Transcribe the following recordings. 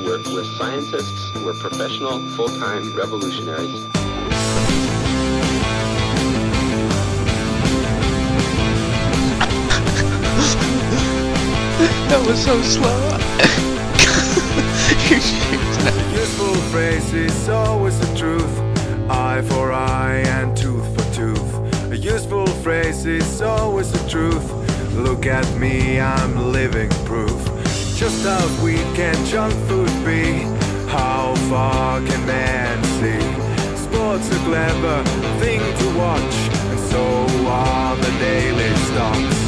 We're scientists, we're professional, full-time revolutionaries. That was so slow. Useful phrase is always the truth. Eye for eye and tooth for tooth. A useful phrase is always the truth. Look at me, I'm living proof. Just how sweet can junk food be? How far can man see? Sports a clever thing to watch, and so are the daily stocks.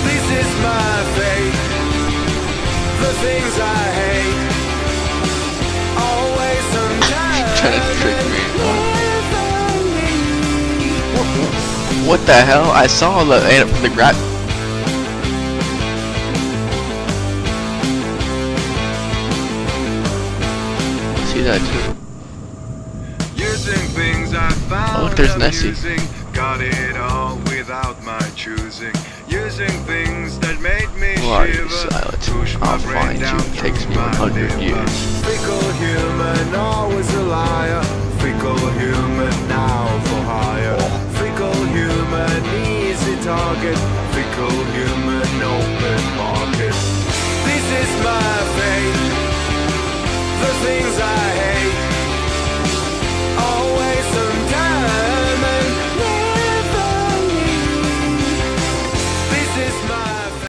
This is my fate. The things I hate. Always sometimes. Trying to trick me. What the hell? I saw the grab. See that too. Using things I found. Oh, look, there's Nessie. Got it all without my choosing. Using things that made me Why are you shiver. silent? I'll find you. It takes me 100 years. Fickle human, always a liar. Fickle